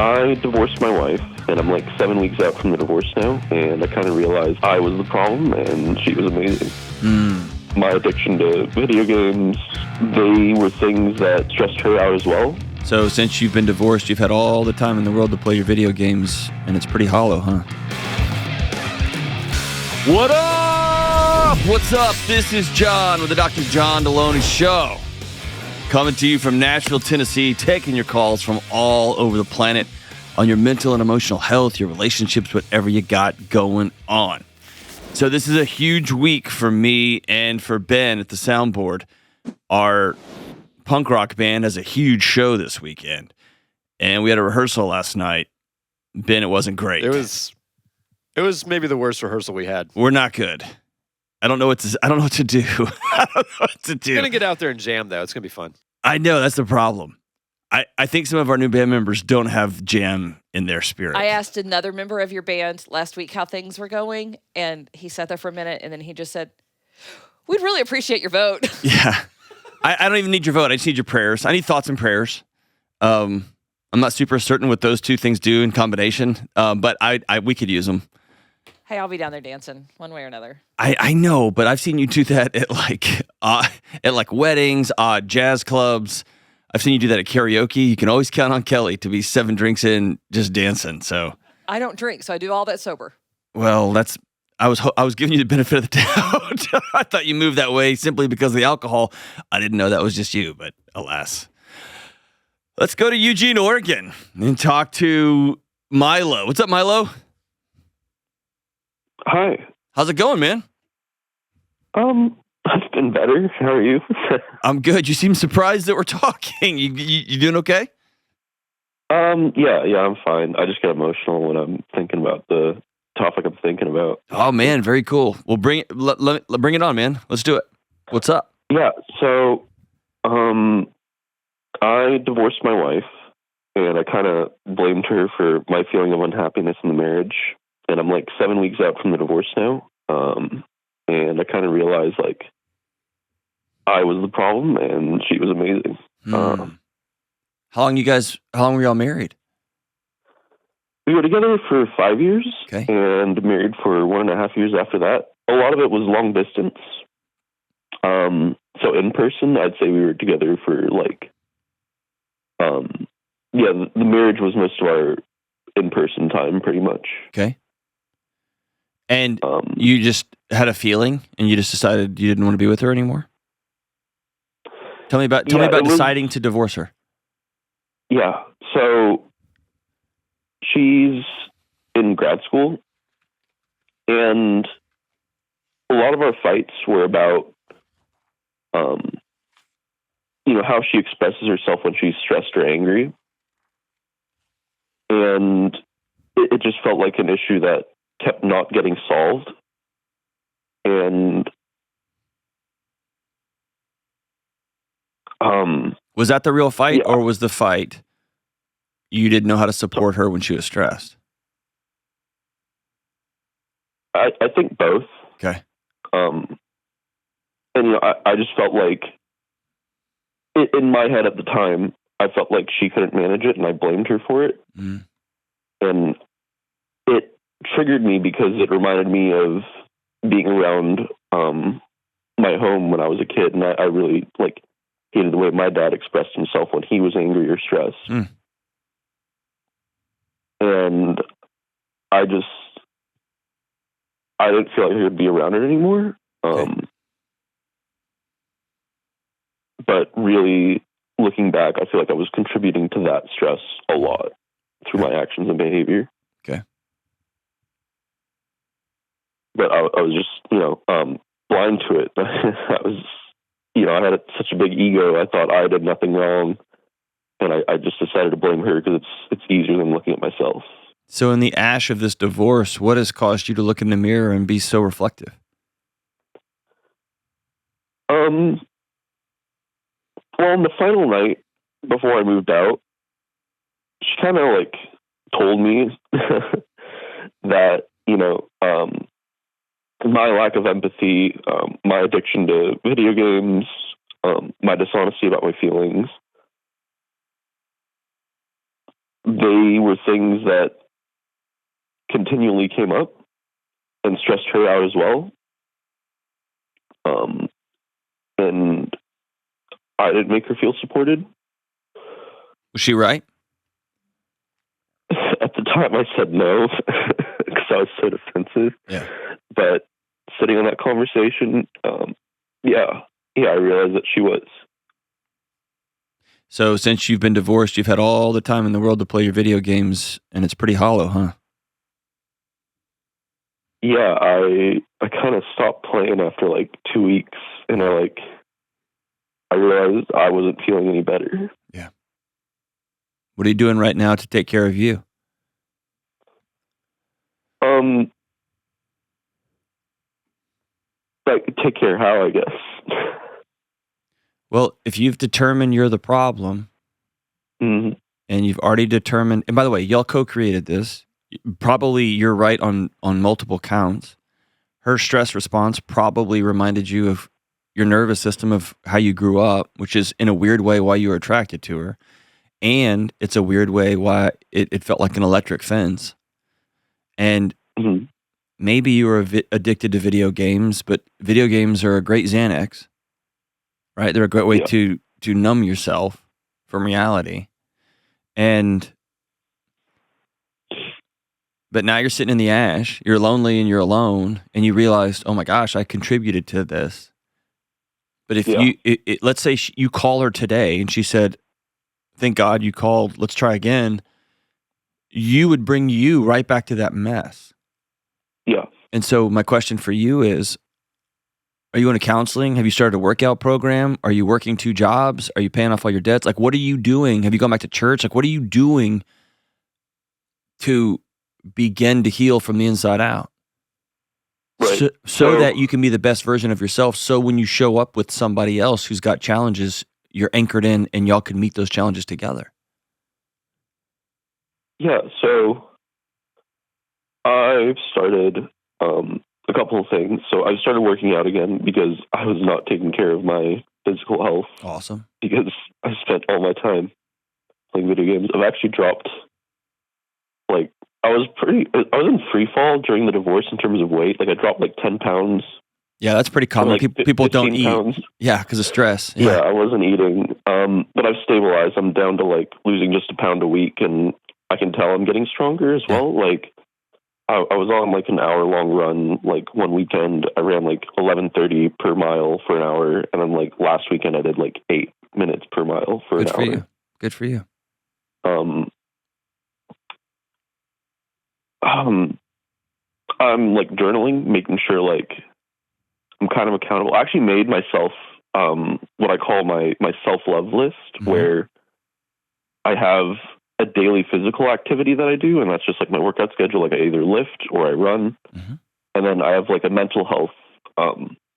I divorced my wife, and I'm like 7 weeks out from the divorce now, and I kind of realized I was the problem, and she was amazing. My addiction to video games, they were things that stressed her out as well. So since you've been divorced, you've had all the time in the world to play your video games, and it's pretty hollow, huh? What up? What's up? This is John with the Dr. John Delony Show. Coming to you from Nashville, Tennessee, taking your calls from all over the planet on your mental and emotional health, your relationships, whatever you got going on. So this is a huge week for me and for Ben at the soundboard. Our punk rock band has a huge show this weekend, and we had a rehearsal last night. Ben, it wasn't great. It was maybe the worst rehearsal we had. We're not good. I don't know what to do. I don't know what to do. We're going to get out there and jam, though. It's going to be fun. I know, that's the problem. I think some of our new band members don't have jam in their spirit. I asked another member of your band last week how things were going, and he sat there for a minute, and then he just said, "We'd really appreciate your vote." Yeah. I don't even need your vote. I just need your prayers. I need thoughts and prayers. I'm not super certain what those two things do in combination, but we could use them. Hey, I'll be down there dancing one way or another. I know, but I've seen you do that at like weddings, jazz clubs. I've seen you do that at karaoke. You can always count on Kelly to be 7 drinks in, just dancing. So I don't drink, so I do all that sober. Well, I was giving you the benefit of the doubt. I thought you moved that way simply because of the alcohol. I didn't know that was just you, but alas. Let's go to Eugene, Oregon, and talk to Milo. What's up, Milo? Hi. How's it going, man? I've been better. How are you? I'm good. You seem surprised that we're talking. You doing okay? Yeah, I'm fine. I just get emotional when I'm thinking about the topic I'm thinking about. Oh man, very cool. Well, bring it on, man. Let's do it. What's up? Yeah, so I divorced my wife, and I kind of blamed her for my feeling of unhappiness in the marriage. And I'm like 7 weeks out from the divorce now, and I kind of realized like I was the problem, and she was amazing. How long were y'all married? We were together for 5 years, okay, and married for 1.5 years after that. A lot of it was long distance. So in person, I'd say we were together for like, the marriage was most of our in-person time, pretty much. Okay. And you just had a feeling, and you just decided you didn't want to be with her anymore? Tell me about deciding to divorce her. Yeah. So she's in grad school, and a lot of our fights were about, how she expresses herself when she's stressed or angry. And it just felt like an issue that kept not getting solved. And was that the real fight, or was the fight you didn't know how to support her when she was stressed? I think both. Okay. And I just felt like in my head at the time, I felt like she couldn't manage it, and I blamed her for it. Mm. And it triggered me because it reminded me of being around my home when I was a kid, and I really hated the way my dad expressed himself when he was angry or stressed. Mm. And I didn't feel like I could be around her anymore. Okay. But really, looking back, I feel like I was contributing to that stress a lot through my actions and behavior. Okay. But I was just, blind to it. I had such a big ego. I thought I did nothing wrong, and I just decided to blame her because it's easier than looking at myself. So in the ash of this divorce, what has caused you to look in the mirror and be so reflective? Well, on the final night before I moved out, she kind of told me that, my lack of empathy, my addiction to video games, my dishonesty about my feelings, they were things that continually came up and stressed her out as well. And I didn't make her feel supported. Was she right? At the time, I said no because I was so defensive. Yeah. But sitting in that conversation, I realized that she was. So since you've been divorced, you've had all the time in the world to play your video games, and it's pretty hollow, huh? Yeah, I kind of stopped playing after like 2 weeks, and I realized I wasn't feeling any better. Yeah. What are you doing right now to take care of you? Like, take care how, I guess. Well, if you've determined you're the problem, Mm-hmm. and you've already determined, and by the way, y'all co-created this, probably you're right on multiple counts. Her stress response probably reminded you of your nervous system, of how you grew up, which is in a weird way why you were attracted to her. And it's a weird way why it felt like an electric fence. And Mm-hmm. maybe you were addicted to video games, but video games are a great Xanax, right? They're a great way to numb yourself from reality. But now you're sitting in the ash, you're lonely and you're alone, and you realize, oh my gosh, I contributed to this. But if let's say you call her today and she said, thank God you called, let's try again, you would bring you right back to that mess. Yeah. And so my question for you is, are you going to counseling? Have you started a workout program? Are you working 2 jobs? Are you paying off all your debts? Like, what are you doing? Have you gone back to church? Like, what are you doing to begin to heal from the inside out? Right. So that you can be the best version of yourself. So when you show up with somebody else who's got challenges, you're anchored in and y'all can meet those challenges together. Yeah. So I've started a couple of things. So I started working out again because I was not taking care of my physical health. Awesome. Because I spent all my time playing video games. I've actually dropped, like, I was in free fall during the divorce in terms of weight. Like, I dropped like 10 pounds. Yeah, that's pretty common. Like people don't pounds. eat. Yeah, because of stress. Yeah, I wasn't eating. But I've stabilized. I'm down to like losing just a pound a week, and I can tell I'm getting stronger as well. Like, I was on like an hour-long run. Like, one weekend, I ran like 11:30 per mile for an hour, and then like last weekend I did like 8 minutes per mile for an hour. You. Good for you. I'm like journaling, making sure like I'm kind of accountable. I actually made myself what I call my self-love list, where I have a daily physical activity that I do, and that's just like my workout schedule. Like, I either lift or I run, and then I have like a mental health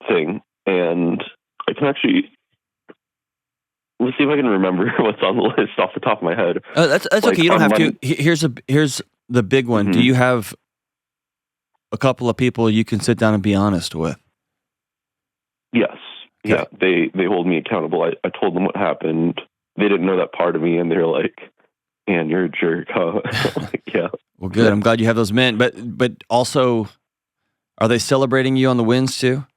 thing, and I can actually, let's see if I can remember what's on the list off the top of my head. That's like, okay. You don't have to. Here's the big one. Do you have a couple of people you can sit down and be honest with? Yes. Okay. Yeah. They hold me accountable. I told them what happened. They didn't know that part of me, and they're like, "Man, you're a jerk." Huh? Like, yeah. Well, good. I'm glad you have those men. But also, are they celebrating you on the wins too?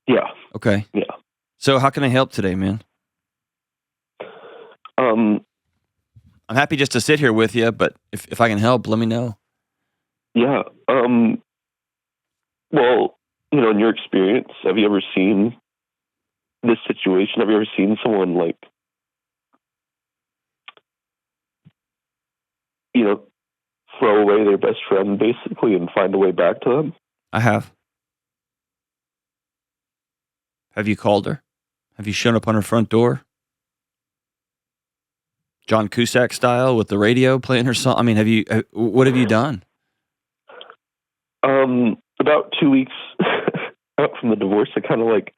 Yeah. Okay. Yeah. So how can I help today, man? I'm happy just to sit here with you, but if I can help, let me know. Yeah. Well, in your experience, have you ever seen this situation? Have you ever seen someone like, throw away their best friend basically and find a way back to them? I have. Have you called her? Have you shown up on her front door? John Cusack style with the radio playing her song? I mean, what have you done? About 2 weeks out from the divorce, I kind of like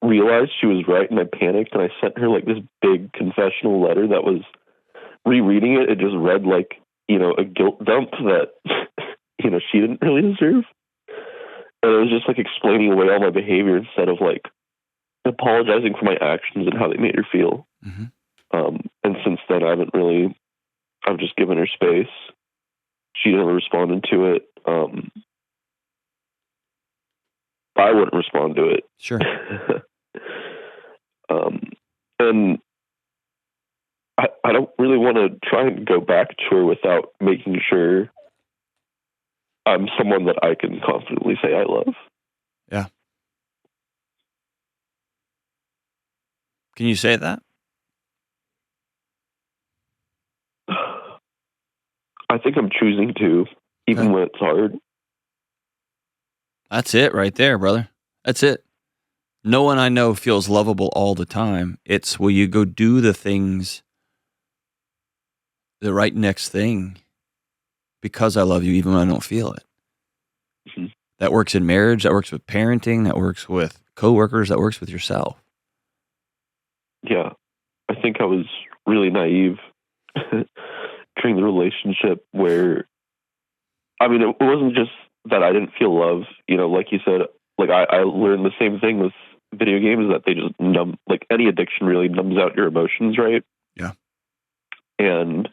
realized she was right, and I panicked, and I sent her like this big confessional letter that was, rereading it, it just read like, a guilt dump that, she didn't really deserve. And it was just like explaining away all my behavior instead of like apologizing for my actions and how they made her feel. And since then, I haven't really I've just given her space. She never responded to it. I wouldn't respond to it. Sure. And I don't really want to try and go back to her without making sure I'm someone that I can confidently say I love. Yeah. Can you say that? I think I'm choosing to, even when it's hard. That's it right there, brother. That's it. No one I know feels lovable all the time. It's will you go do the things, the right next thing, because I love you, even when I don't feel it. Mm-hmm. That works in marriage. That works with parenting. That works with coworkers. That works with yourself. Yeah. I think I was really naive during the relationship where, I mean, it wasn't just that I didn't feel love, like you said, like I learned the same thing with video games, that they just like any addiction really numbs out your emotions, right? Yeah. And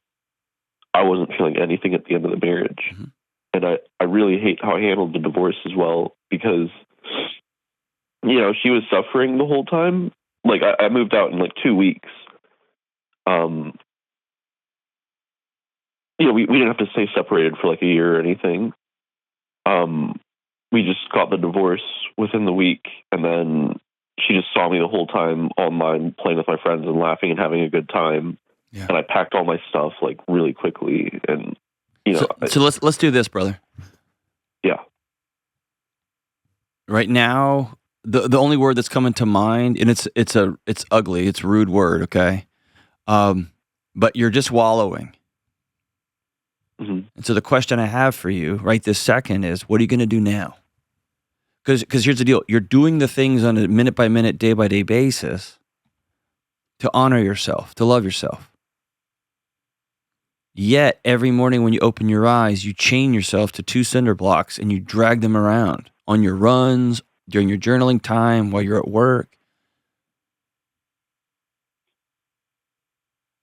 I wasn't feeling anything at the end of the marriage. Mm-hmm. And I really hate how I handled the divorce as well, because, she was suffering the whole time. Like I moved out in like 2 weeks. We didn't have to stay separated for like a year or anything. We just got the divorce within the week, and then she just saw me the whole time online playing with my friends and laughing and having a good time. Yeah. And I packed all my stuff like really quickly, and So let's do this, brother. Yeah. Right now, the only word that's coming to mind, and it's ugly, it's a rude word, okay? But you're just wallowing. Mm-hmm. And so the question I have for you right this second is, what are you going to do now? Because here's the deal. You're doing the things on a minute-by-minute, day-by-day basis to honor yourself, to love yourself. Yet, every morning when you open your eyes, you chain yourself to 2 cinder blocks and you drag them around on your runs, during your journaling time, while you're at work.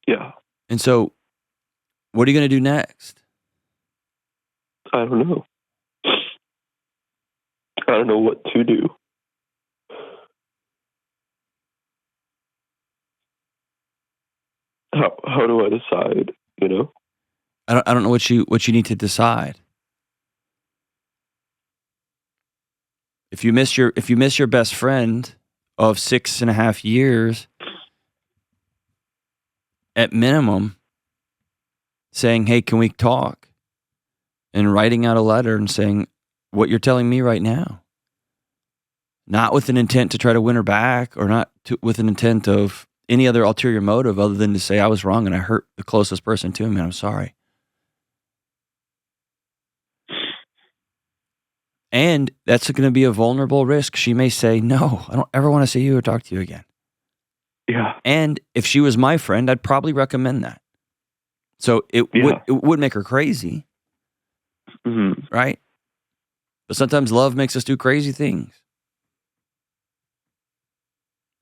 Yeah. And so, what are you going to do next? I don't know. I don't know what to do. How do I decide, I don't know what you need to decide. If you miss your best friend of 6.5 years, at minimum, saying, "Hey, can we talk?" and writing out a letter and saying what you're telling me right now, not with an intent to try to win her back, or not with an intent of any other ulterior motive other than to say I was wrong and I hurt the closest person to me and I'm sorry. And that's going to be a vulnerable risk. She may say, "No, I don't ever want to see you or talk to you again." Yeah. And if she was my friend, I'd probably recommend that. So it would make her crazy. Mm-hmm. Right? But sometimes love makes us do crazy things.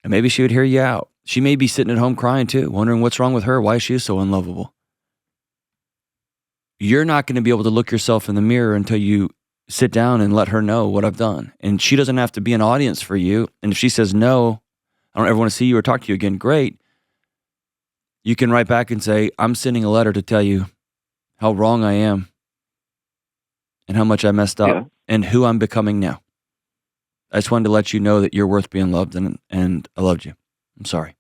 And maybe she would hear you out. She may be sitting at home crying too, wondering what's wrong with her, why she is so unlovable. You're not going to be able to look yourself in the mirror until you sit down and let her know what I've done. And she doesn't have to be an audience for you. And if she says, "No, I don't ever want to see you or talk to you again," great. You can write back and say, "I'm sending a letter to tell you how wrong I am and how much I messed up and who I'm becoming now. I just wanted to let you know that you're worth being loved, and I loved you. I'm sorry."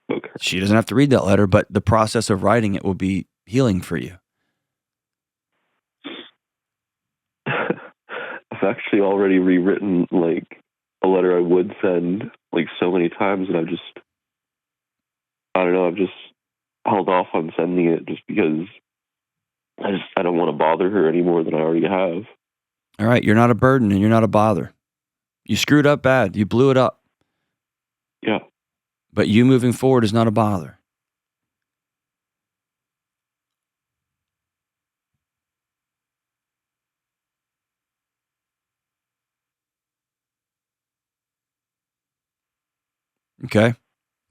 Okay. She doesn't have to read that letter, but the process of writing it will be healing for you. I've actually already rewritten like a letter I would send like so many times, and I've just held off on sending it just because I don't want to bother her any more than I already have. All right, you're not a burden and you're not a bother. You screwed up bad. You blew it up. Yeah. But you moving forward is not a bother. Okay.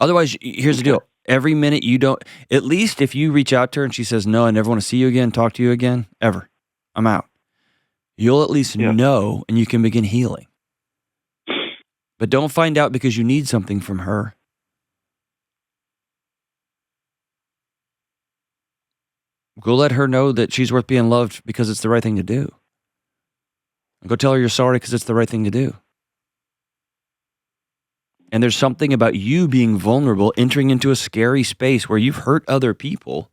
Otherwise, here's the deal. Every minute you don't, at least if you reach out to her and she says, no, I never want to see you again, talk to you again, ever, I'm out. You'll at least know and you can begin healing. But don't find out because you need something from her. Go let her know that she's worth being loved because it's the right thing to do. Go tell her you're sorry because it's the right thing to do. And there's something about you being vulnerable, entering into a scary space where you've hurt other people.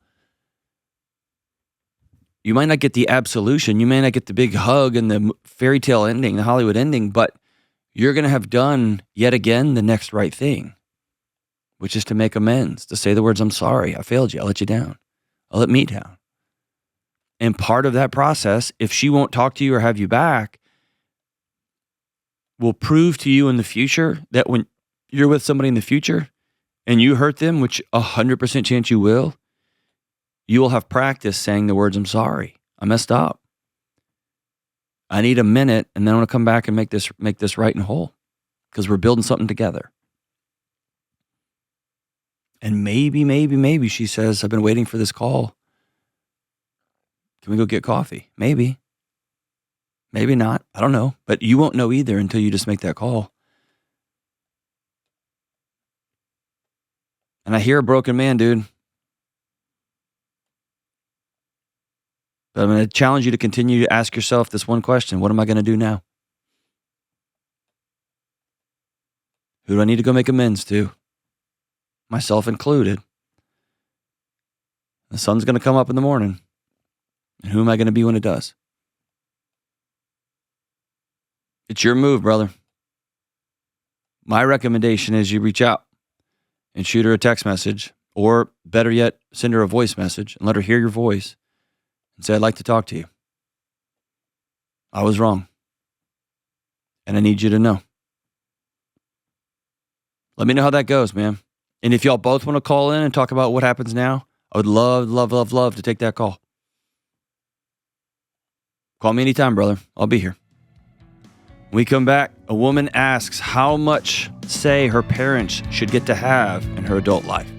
You might not get the absolution. You may not get the big hug and the fairy tale ending, the Hollywood ending, but you're going to have done yet again the next right thing, which is to make amends, to say the words, I'm sorry, I failed you, I let you down, I let me down. And part of that process, if she won't talk to you or have you back, will prove to you in the future that when you're with somebody in the future and you hurt them, which 100% chance you will have practice saying the words, I'm sorry, I messed up. I need a minute and then I want to come back and make this right and whole because we're building something together. And maybe she says, I've been waiting for this call. Can we go get coffee? Maybe. Maybe not. I don't know. But you won't know either until you just make that call. And I hear a broken man, dude. But I'm going to challenge you to continue to ask yourself this one question. What am I going to do now? Who do I need to go make amends to? Myself included. The sun's going to come up in the morning. And who am I going to be when it does? It's your move, brother. My recommendation is you reach out and shoot her a text message, or better yet, send her a voice message and let her hear your voice and say, I'd like to talk to you. I was wrong. And I need you to know. Let me know how that goes, man. And if y'all both want to call in and talk about what happens now, I would love to take that call. Call me anytime, brother. I'll be here. When we come back, a woman asks how much say her parents should get to have in her adult life.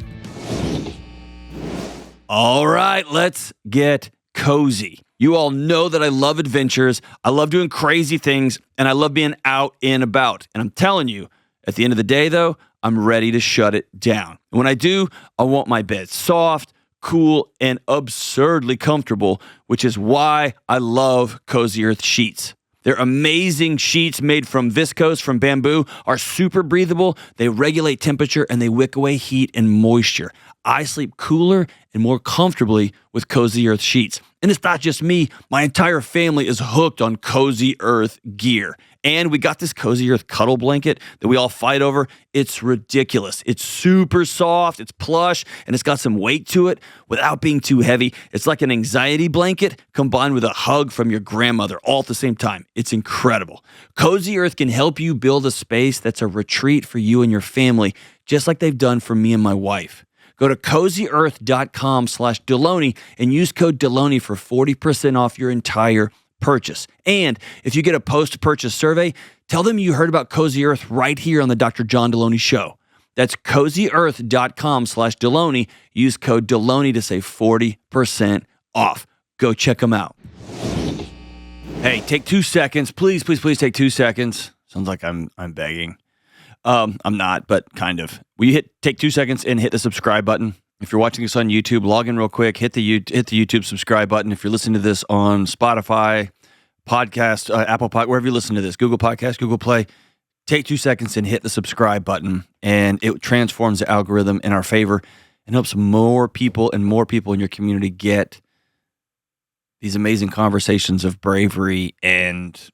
All right, let's get cozy. You all know that I love adventures. I love doing crazy things, and I love being out and about. And I'm telling you, at the end of the day, though, I'm ready to shut it down. And when I do, I want my bed soft, cool, and absurdly comfortable, which is why I love Cozy Earth sheets. Their amazing sheets made from viscose from bamboo are super breathable. They regulate temperature and they wick away heat and moisture. I sleep cooler and more comfortably with Cozy Earth sheets. And it's not just me. My entire family is hooked on Cozy Earth gear. And we got this Cozy Earth cuddle blanket that we all fight over. It's ridiculous. It's super soft, it's plush, and it's got some weight to it without being too heavy. It's like an anxiety blanket combined with a hug from your grandmother all at the same time. It's incredible. Cozy Earth can help you build a space that's a retreat for you and your family, just like they've done for me and my wife. Go to cozyearth.com/Delony and use code Delony for 40% off your entire purchase. And if you get a post-purchase survey, tell them you heard about Cozy Earth right here on the Dr. John Delony Show. That's cozyearth.com/Delony. Use code Delony to save 40% off. Go check them out. Hey, take 2 seconds. Please take 2 seconds. Sounds like I'm begging. I'm not, but kind of. Will you take 2 seconds and hit the subscribe button? If you're watching this on YouTube, log in real quick, hit the YouTube subscribe button. If you're listening to this on Spotify, podcast, Apple Podcast, wherever you listen to this, Google Podcast, Google Play, take 2 seconds and hit the subscribe button, and it transforms the algorithm in our favor and helps more people in your community get these amazing conversations of bravery and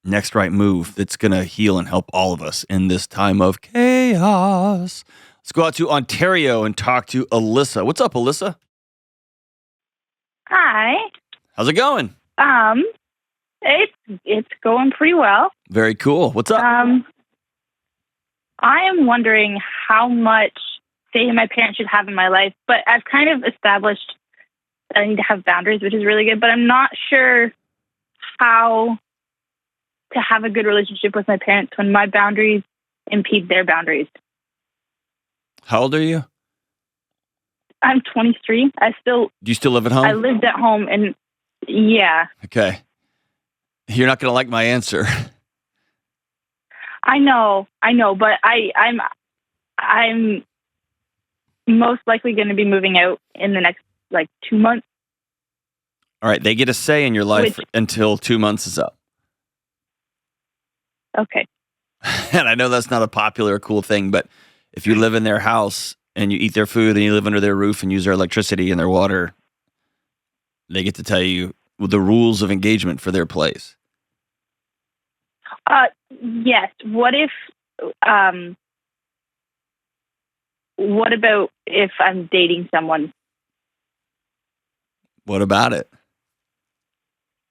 next right move that's going to heal and help all of us in this time of chaos. Let's go out to Ontario and talk to Alyssa. What's up, Alyssa? Hi. How's it going? It's going pretty well. Very cool. What's up? I am wondering how much say my parents should have in my life, but I've kind of established that I need to have boundaries, which is really good, but I'm not sure how to have a good relationship with my parents when my boundaries impede their boundaries. How old are you? I'm 23. Do you still live at home? I lived at home, and yeah. Okay. You're not going to like my answer. I know, but I'm most likely going to be moving out in the next 2 months. All right. They get a say in your life until 2 months is up. Okay. And I know that's not a popular or cool thing, but if you live in their house and you eat their food and you live under their roof and use their electricity and their water, they get to tell you the rules of engagement for their place. Yes. What about if I'm dating someone? What about it?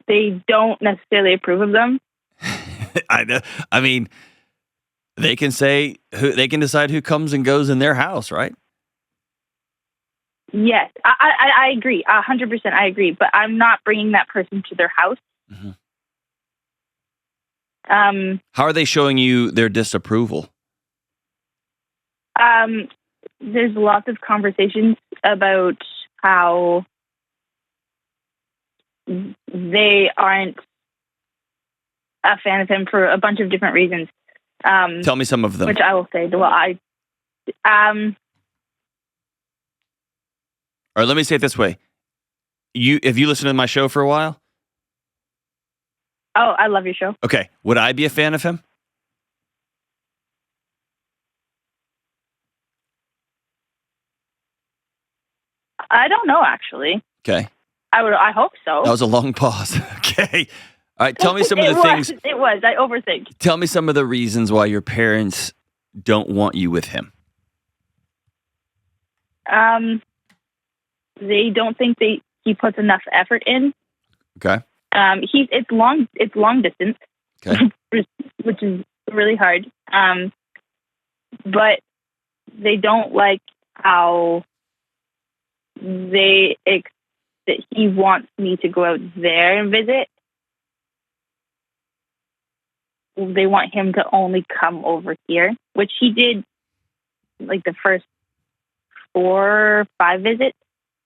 They don't necessarily approve of them. I know. I mean, they can decide who comes and goes in their house, right? Yes, I agree. 100%, I agree. But I'm not bringing that person to their house. Mm-hmm. How are they showing you their disapproval? There's lots of conversations about how they aren't a fan of him for a bunch of different reasons. Tell me some of them. Which I will say. Well, or let me say it this way: have you listened to my show for a while? Oh, I love your show. Okay, would I be a fan of him? I don't know, actually. Okay. I hope so. That was a long pause. Okay. All right. Tell me some of the things. It was. I overthink. Tell me some of the reasons why your parents don't want you with him. They don't think he puts enough effort in. Okay. It's long distance. Okay. Which is really hard. But they don't like how that he wants me to go out there and visit. They want him to only come over here, which he did the first 4 or 5 visits.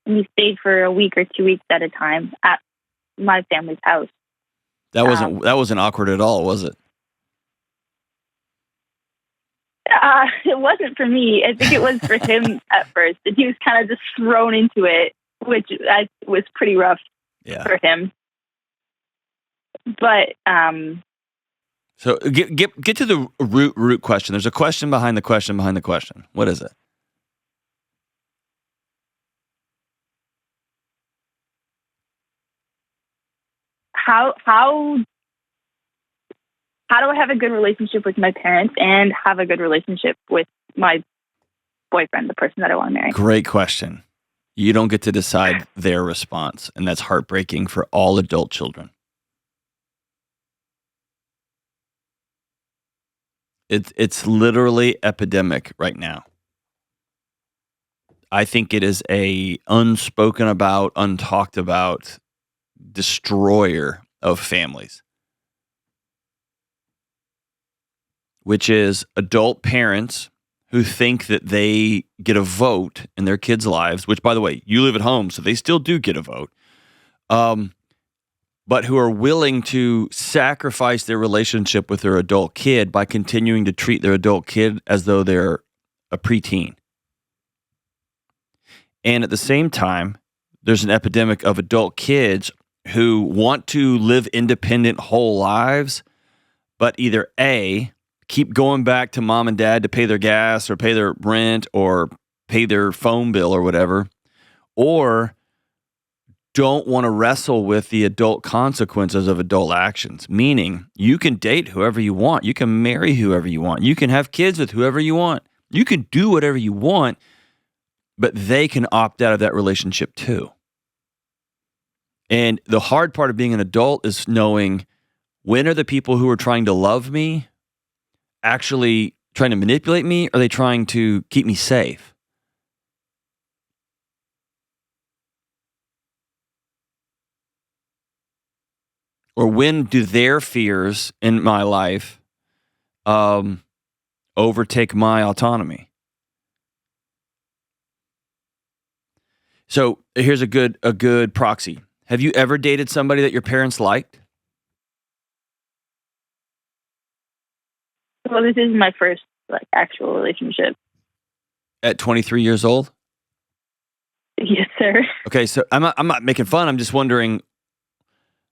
And he stayed for a week or 2 weeks at a time at my family's house. That wasn't awkward at all, was it? It wasn't for me. I think it was for him at first. And he was kind of just thrown into it, which was pretty rough for him. But so get to the root question. There's a question behind the question behind the question. What is it? How do I have a good relationship with my parents and have a good relationship with my boyfriend, the person that I want to marry? Great question. You don't get to decide their response, and that's heartbreaking for all adult children. It's literally epidemic right now. I think it is a unspoken about, untalked about destroyer of families, which is adult parents who think that they get a vote in their kids' lives, which, by the way, you live at home, so they still do get a vote, but who are willing to sacrifice their relationship with their adult kid by continuing to treat their adult kid as though they're a preteen. And at the same time, there's an epidemic of adult kids who want to live independent whole lives, but either A, keep going back to mom and dad to pay their gas or pay their rent or pay their phone bill or whatever, or don't want to wrestle with the adult consequences of adult actions. Meaning, you can date whoever you want. You can marry whoever you want. You can have kids with whoever you want. You can do whatever you want, but they can opt out of that relationship too. And the hard part of being an adult is knowing when are the people who are trying to love me actually trying to manipulate me, or are they trying to keep me safe? Or when do their fears in my life overtake my autonomy? So here's a good proxy. Have you ever dated somebody that your parents liked? Well, this is my first actual relationship. At 23 years old? Yes, sir. Okay, so I'm not making fun. I'm just wondering,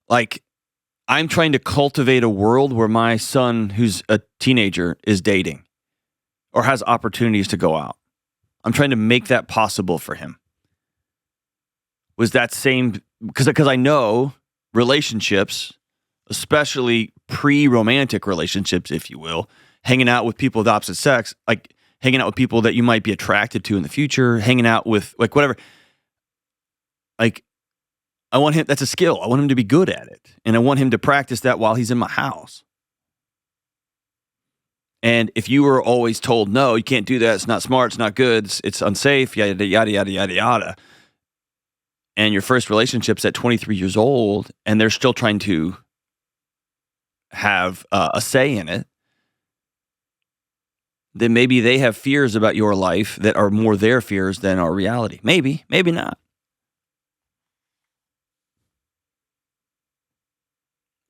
I'm trying to cultivate a world where my son, who's a teenager, is dating or has opportunities to go out. I'm trying to make that possible for him. Was that same, because I know relationships, especially pre-romantic relationships, if you will, hanging out with people of the opposite sex, like hanging out with people that you might be attracted to in the future, hanging out with whatever. I want him, that's a skill. I want him to be good at it. And I want him to practice that while he's in my house. And if you were always told, no, you can't do that, it's not smart, it's not good, it's unsafe, yada, yada, yada, yada, yada, and your first relationship's at 23 years old, and they're still trying to have a say in it, then maybe they have fears about your life that are more their fears than our reality. Maybe not.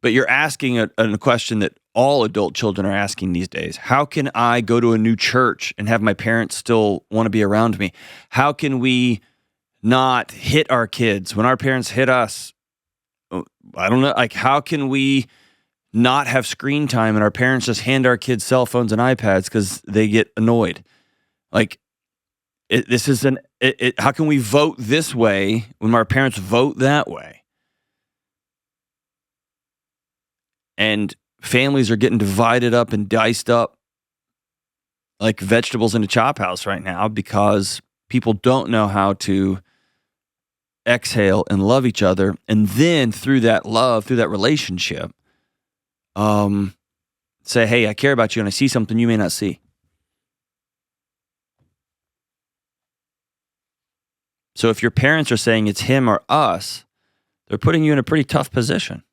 But you're asking a question that all adult children are asking these days. How can I go to a new church and have my parents still want to be around me? How can we not hit our kids when our parents hit us? I don't know. How can we not have screen time and our parents just hand our kids cell phones and iPads because they get annoyed? How can we vote this way when our parents vote that way? And families are getting divided up and diced up like vegetables in a chop house right now because people don't know how to exhale and love each other. And then through that love, through that relationship, say, hey, I care about you and I see something you may not see. So if your parents are saying it's him or us, they're putting you in a pretty tough position.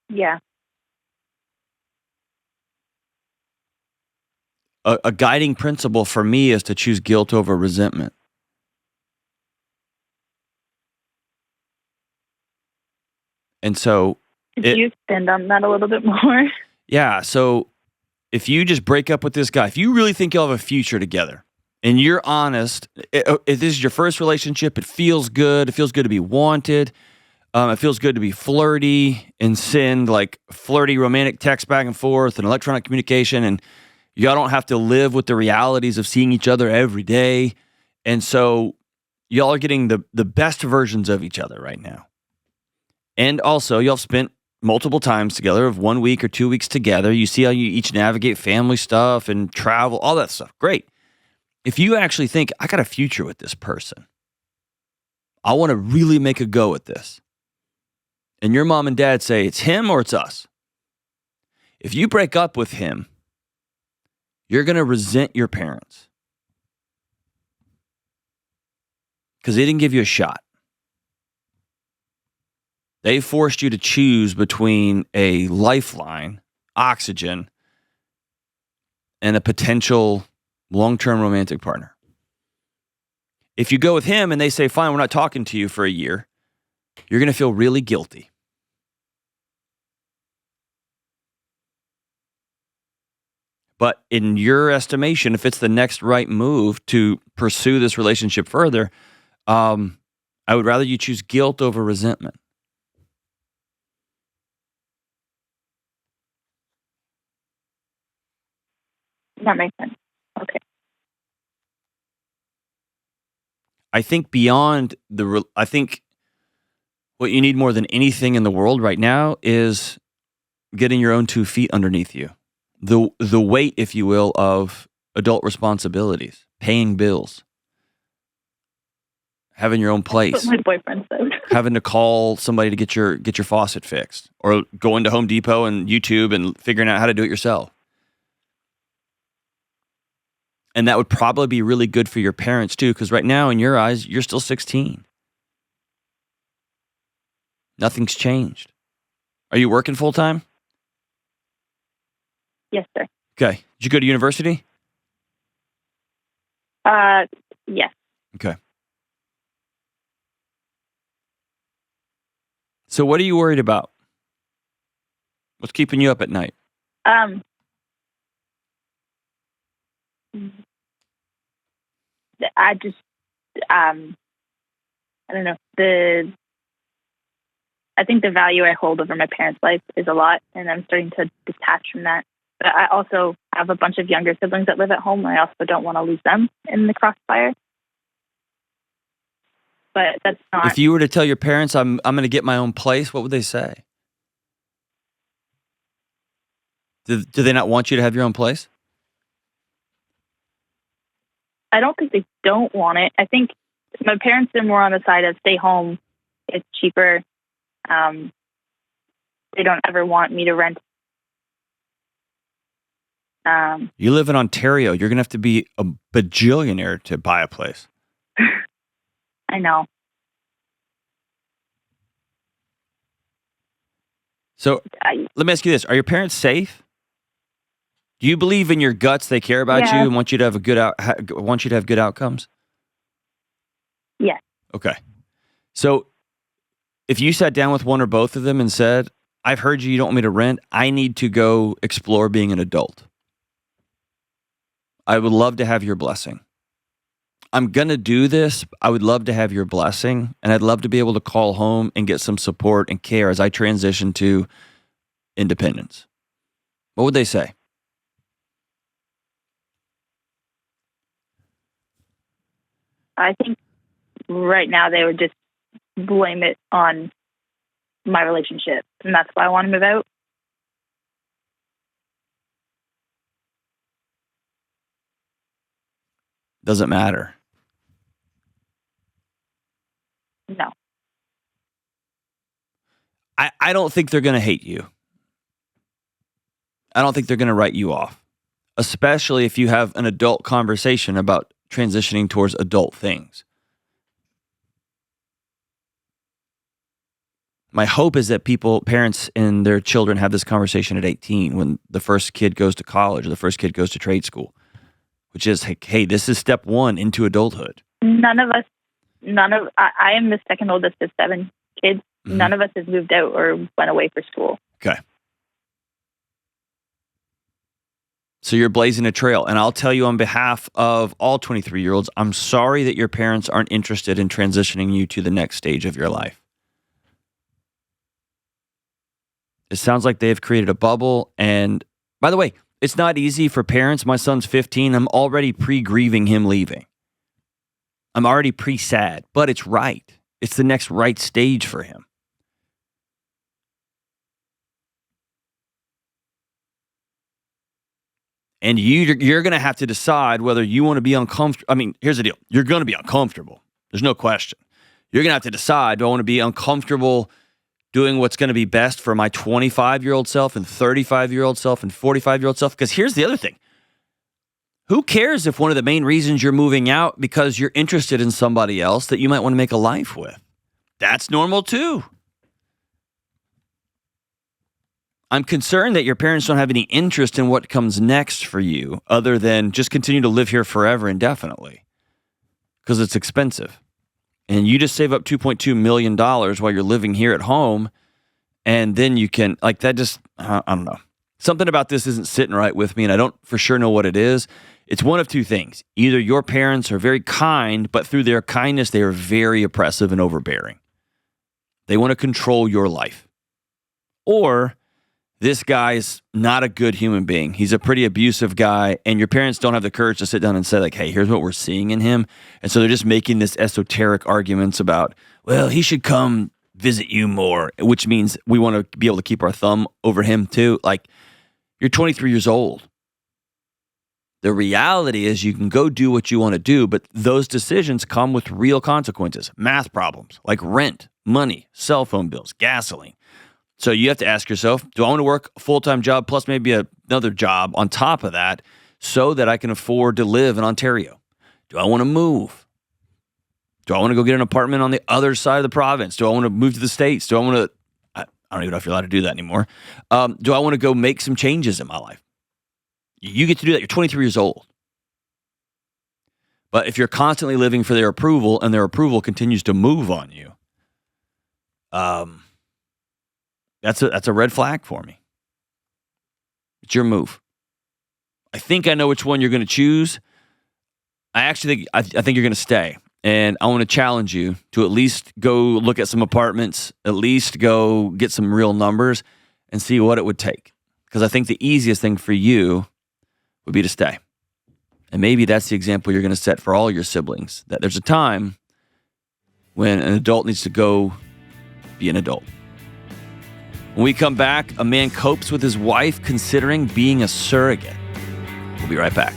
Yeah. A guiding principle for me is to choose guilt over resentment. And so... Could you expand on that a little bit more? Yeah, so if you just break up with this guy, if you really think you'll have a future together, and you're honest, if this is your first relationship, it feels good. It feels good to be wanted. It feels good to be flirty and send flirty romantic texts back and forth and electronic communication, and y'all don't have to live with the realities of seeing each other every day. And so y'all are getting the best versions of each other right now. And also, y'all have spent multiple times together of 1 week or 2 weeks together. You see how you each navigate family stuff and travel, all that stuff. Great. If you actually think, I got a future with this person, I want to really make a go at this, and your mom and dad say it's him or it's us, if you break up with him, you're going to resent your parents because they didn't give you a shot. They forced you to choose between a lifeline, oxygen, and a potential long-term romantic partner. If you go with him and they say, fine, we're not talking to you for a year, you're going to feel really guilty. But in your estimation, if it's the next right move to pursue this relationship further, I would rather you choose guilt over resentment. That makes sense. Okay. I think I think what you need more than anything in the world right now is getting your own 2 feet underneath you. The weight, if you will, of adult responsibilities, paying bills, having your own place. That's what my boyfriend said. Having to call somebody to get your faucet fixed, or going to Home Depot and YouTube and figuring out how to do it yourself. And that would probably be really good for your parents too, because right now in your eyes, you're still 16. Nothing's changed. Are you working full time? Yes, sir. Okay. Did you go to university? Yes. Okay. So what are you worried about? What's keeping you up at night? I just, I don't know. I think the value I hold over my parents' life is a lot, and I'm starting to detach from that. But I also have a bunch of younger siblings that live at home, and I also don't want to lose them in the crossfire. But that's not. If you were to tell your parents, I'm going to get my own place, what would they say? Do they not want you to have your own place? I don't think they don't want it. I think my parents are more on the side of stay home. It's cheaper. They don't ever want me to rent. You live in Ontario. You're going to have to be a bajillionaire to buy a place. I know. So let me ask you this. Are your parents safe? Do you believe in your guts they care about you and want you to have want you to have good outcomes? Yes. Okay. So if you sat down with one or both of them and said, I've heard you don't want me to rent, I need to go explore being an adult. I would love to have your blessing. I'm going to do this. I would love to have your blessing, and I'd love to be able to call home and get some support and care as I transition to independence. What would they say? I think right now they would just blame it on my relationship, and that's why I want to move out. Doesn't matter. No. I don't think they're going to hate you. I don't think they're going to write you off, especially if you have an adult conversation about transitioning towards adult things. My hope is that parents and their children have this conversation at 18 when the first kid goes to college or the first kid goes to trade school, which is, hey, this is step one into adulthood. I am the second oldest of 7 kids. Mm-hmm. None of us has moved out or went away for school. Okay. So you're blazing a trail. And I'll tell you on behalf of all 23-year-olds, I'm sorry that your parents aren't interested in transitioning you to the next stage of your life. It sounds like they've created a bubble. And by the way, it's not easy for parents. My son's 15. I'm already pre-grieving him leaving. I'm already pre-sad, but it's right. It's the next right stage for him. And you're going to have to decide whether you want to be uncomfortable. I mean, here's the deal. You're going to be uncomfortable. There's no question. You're going to have to decide, do I want to be uncomfortable doing what's going to be best for my 25-year-old self and 35-year-old self and 45-year-old self? Because here's the other thing. Who cares if one of the main reasons you're moving out because you're interested in somebody else that you might want to make a life with? That's normal too. I'm concerned that your parents don't have any interest in what comes next for you other than just continue to live here forever indefinitely because it's expensive. And you just save up $2.2 million while you're living here at home, and then you can, like that just, I don't know. Something about this isn't sitting right with me, and I don't for sure know what it is. It's one of two things. Either your parents are very kind, but through their kindness, they are very oppressive and overbearing. They want to control your life. Or this guy's not a good human being. He's a pretty abusive guy, and your parents don't have the courage to sit down and say, like, hey, here's what we're seeing in him. And so they're just making this esoteric arguments about, well, he should come visit you more, which means we want to be able to keep our thumb over him too. Like, you're 23 years old. The reality is you can go do what you want to do, but those decisions come with real consequences. Math problems like rent, money, cell phone bills, gasoline. So you have to ask yourself, do I want to work a full-time job plus maybe another job on top of that so that I can afford to live in Ontario? Do I want to move? Do I want to go get an apartment on the other side of the province? Do I want to move to the States? Do I want to, I don't even know if you're allowed to do that anymore. Do I want to go make some changes in my life? You get to do that. You're 23 years old. But if you're constantly living for their approval and their approval continues to move on you, that's a red flag for me. It's your move. I think I know which one you're going to choose. I think you're going to stay. And I want to challenge you to at least go look at some apartments, at least go get some real numbers and see what it would take. Because I think the easiest thing for you would be to stay. And maybe that's the example you're going to set for all your siblings, that there's a time when an adult needs to go be an adult. When we come back, a man copes with his wife considering being a surrogate. We'll be right back.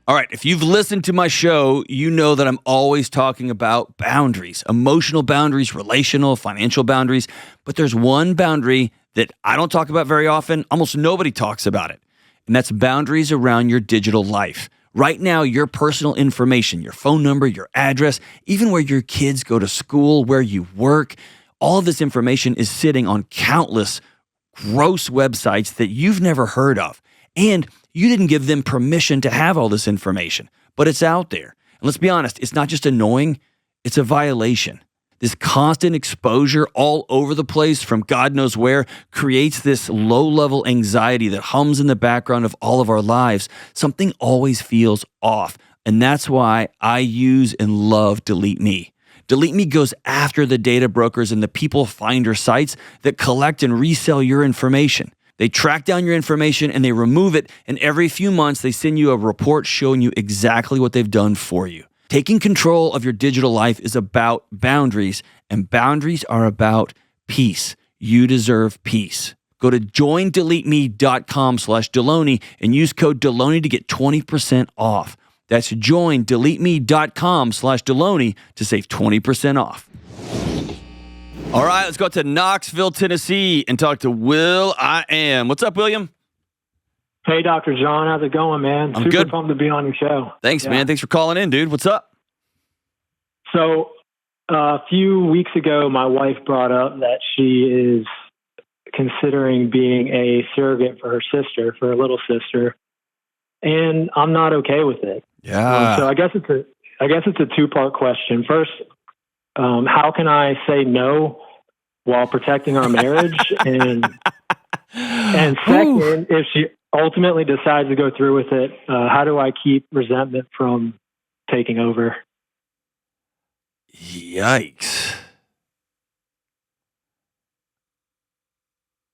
All right, if you've listened to my show, you know that I'm always talking about boundaries, emotional boundaries, relational, financial boundaries. But there's one boundary that I don't talk about very often. Almost nobody talks about it. And that's boundaries around your digital life. Right now, your personal information, your phone number, your address, even where your kids go to school, where you work, all of this information is sitting on countless gross websites that you've never heard of. And you didn't give them permission to have all this information, but it's out there. And let's be honest, it's not just annoying, it's a violation. This constant exposure all over the place from God knows where creates this low-level anxiety that hums in the background of all of our lives. Something always feels off. And that's why I use and love Delete Me. Delete Me goes after the data brokers and the people finder sites that collect and resell your information. They track down your information and they remove it, and every few months they send you a report showing you exactly what they've done for you. Taking control of your digital life is about boundaries, and boundaries are about peace. You deserve peace. Go to joindeleteme.com/Delony and use code Delony to get 20% off. That's joindeleteme.com/Delony to save 20% off. All right, let's go to Knoxville, Tennessee, and talk to Will I Am. What's up, William? Hey, Dr. John. How's it going, man? I'm Super good. pumped to be on your show. Thanks, man. Thanks for calling in, dude. What's up? So a few weeks ago, my wife brought up that she is considering being a surrogate for her sister, for her little sister, and I'm not okay with it. Yeah. So I guess it's a two-part question. First, how can I say no while protecting our marriage? and second, if she ultimately decides to go through with it, how do I keep resentment from taking over? Yikes.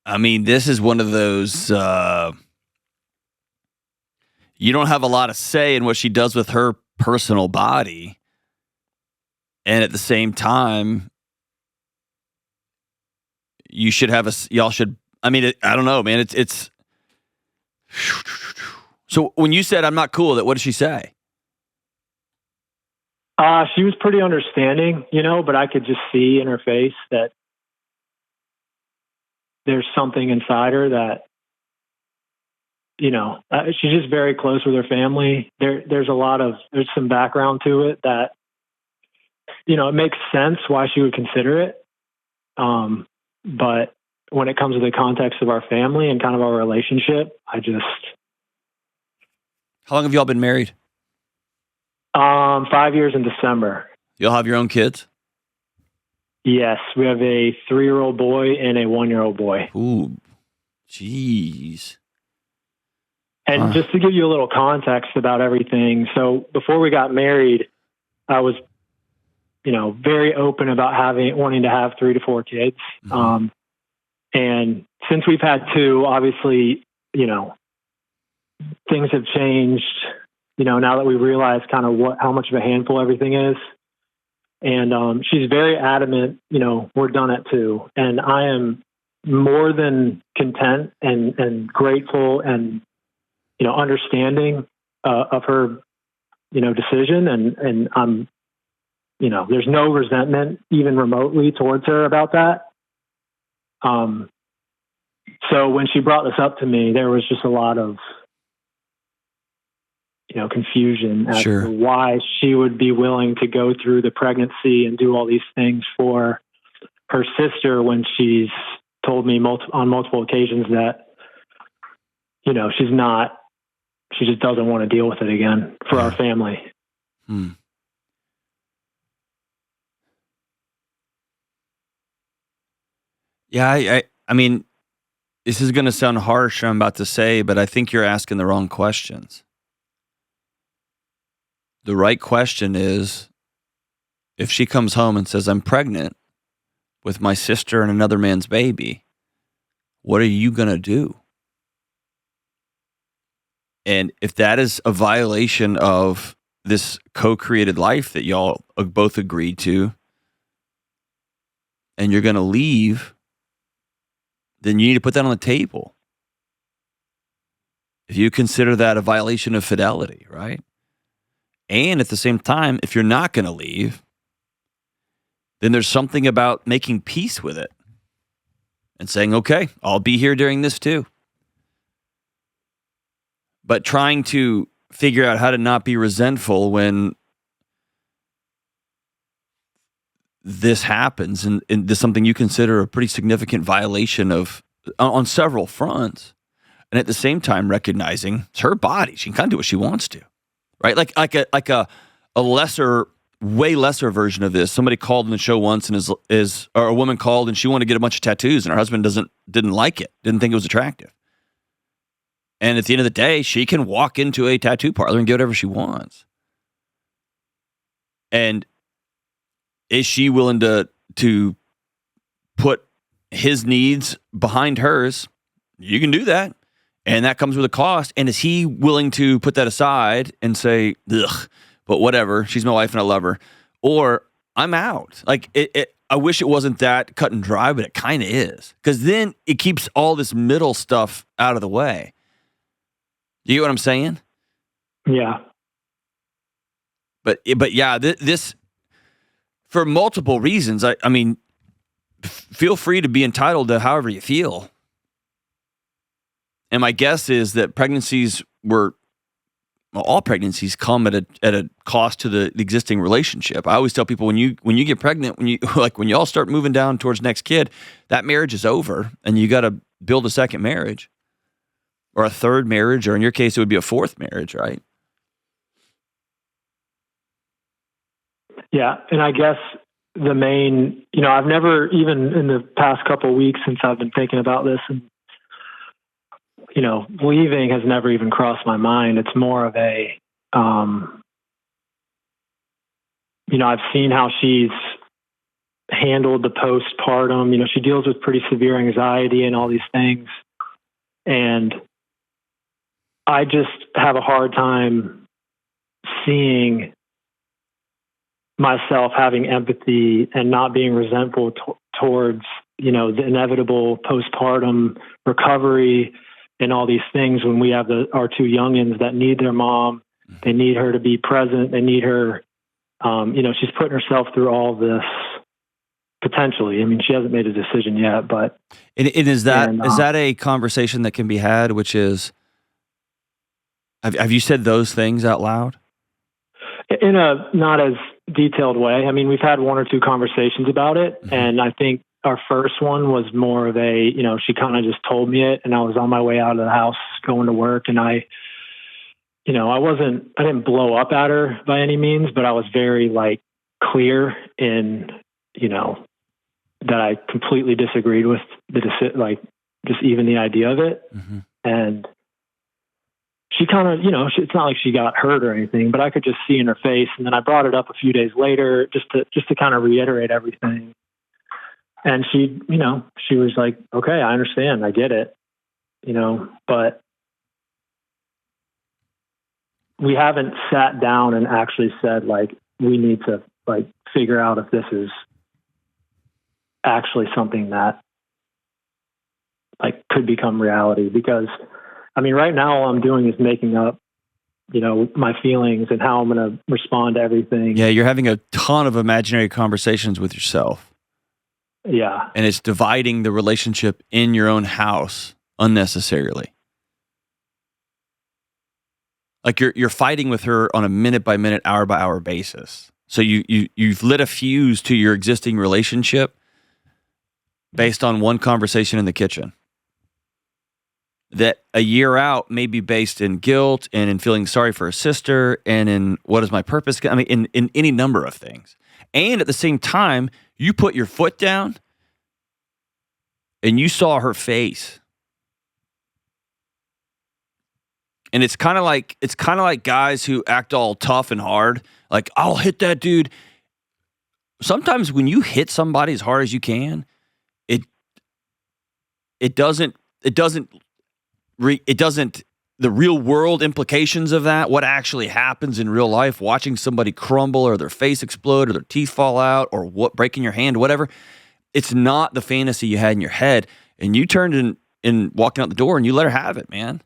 I mean, this is one of those, you don't have a lot of say in what she does with her personal body. And at the same time, y'all should, I mean, I don't know, man. It's, so when you said I'm not cool with it, what did she say? She was pretty understanding, but I could just see in her face that there's something inside her that, she's just very close with her family. There's some background to it that, it makes sense why she would consider it. But when it comes to the context of our family and kind of our relationship, How long have y'all been married? 5 years in December. You'll have your own kids? Yes, we have a 3-year-old boy and a 1-year-old boy. Ooh, jeez. And just to give you a little context about everything, so before we got married, I was, very open about wanting to have 3 to 4 kids. Mm-hmm. And since we've had 2, obviously, things have changed. Now that we realize kind of how much of a handful everything is. And she's very adamant, we're done at 2. And I am more than content and grateful and, understanding of her, decision. And I'm, there's no resentment even remotely towards her about that. So when she brought this up to me, there was just a lot of, confusion as to why she would be willing to go through the pregnancy and do all these things for her sister when she's told me on multiple occasions that she just doesn't want to deal with it again for our family. Yeah, I mean, this is going to sound harsh, I'm about to say, but I think you're asking the wrong questions. The right question is, if she comes home and says, I'm pregnant with my sister and another man's baby, what are you going to do? And if that is a violation of this co-created life that y'all both agreed to, and you're going to leave, then you need to put that on the table. If you consider that a violation of fidelity, right? And at the same time, if you're not going to leave, then there's something about making peace with it and saying, okay, I'll be here during this too. But trying to figure out how to not be resentful when this happens and this is something you consider a pretty significant violation of on several fronts, and at the same time recognizing it's her body, she can kind of do what she wants to, right? Like a lesser, way lesser version of this. Somebody called in the show once and or a woman called and she wanted to get a bunch of tattoos and her husband didn't like it, didn't think it was attractive. And at the end of the day, she can walk into a tattoo parlor and get whatever she wants. And is she willing to put his needs behind hers? You can do that. And that comes with a cost. And is he willing to put that aside and say, ugh, but whatever, she's my wife and I love her. Or I'm out. Like, I wish it wasn't that cut and dry, but it kind of is. Because then it keeps all this middle stuff out of the way. You get what I'm saying? Yeah. But yeah, this for multiple reasons. I mean, feel free to be entitled to however you feel. And my guess is that all pregnancies come at a cost to the existing relationship. I always tell people when you get pregnant, when you all start moving down towards next kid, that marriage is over, and you got to build a second marriage. Or a third marriage, or in your case, it would be a fourth marriage, right? Yeah, and I guess the main, I've never, even in the past couple of weeks since I've been thinking about this, and, leaving has never even crossed my mind. It's more of a, I've seen how she's handled the postpartum. She deals with pretty severe anxiety and all these things. And I just have a hard time seeing myself having empathy and not being resentful towards, the inevitable postpartum recovery and all these things when we have our two youngins that need their mom. They need her to be present. They need her, she's putting herself through all this potentially. I mean, she hasn't made a decision yet, but. Is that a conversation that can be had, which is, have you said those things out loud? In a not as detailed way. I mean, we've had one or two conversations about it, and I think our first one was more of a, she kind of just told me it, and I was on my way out of the house going to work, and I didn't blow up at her by any means, but I was very clear in, that I completely disagreed with just even the idea of it. Mm-hmm. And she kind of, it's not like she got hurt or anything, but I could just see in her face. And then I brought it up a few days later just to kind of reiterate everything. And she was like, okay, I understand. I get it, but we haven't sat down and actually said, we need to figure out if this is actually something that could become reality. Because I mean, right now all I'm doing is making up, my feelings and how I'm going to respond to everything. Yeah, you're having a ton of imaginary conversations with yourself. Yeah. And it's dividing the relationship in your own house unnecessarily. You're fighting with her on a minute by minute, hour by hour basis. So you've lit a fuse to your existing relationship based on one conversation in the kitchen. that a year out may be based in guilt and in feeling sorry for her sister and in what is my purpose? I mean, in any number of things. And at the same time, you put your foot down and you saw her face. And it's kind of like guys who act all tough and hard, like, I'll hit that dude. Sometimes when you hit somebody as hard as you can, it doesn't the real world implications of that, what actually happens in real life, watching somebody crumble or their face explode or their teeth fall out or what breaking your hand, whatever. It's not the fantasy you had in your head. And you turned in walking out the door and you let her have it, man.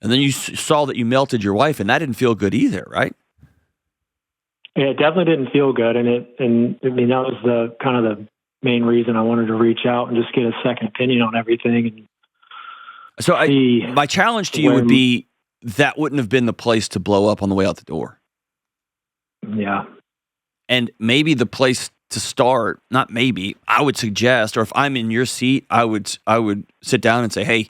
And then you saw that you melted your wife, and that didn't feel good either, right? Yeah, it definitely didn't feel good. And I mean, that was the kind of the main reason I wanted to reach out and just get a second opinion on everything. And so my challenge to you would be that wouldn't have been the place to blow up on the way out the door. Yeah. And maybe the place to start, not maybe, I would suggest, or if I'm in your seat, I would sit down and say, hey,